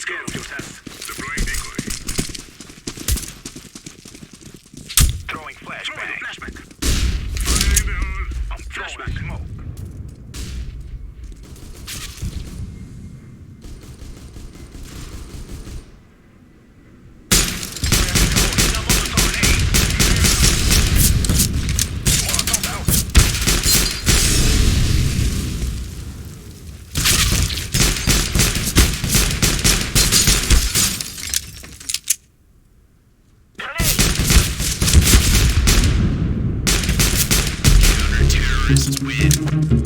scared of your test. Deploying decoy. Throwing flashbang. Flashback. Fire in the hole. I'm throwing smoke. Terrorists win.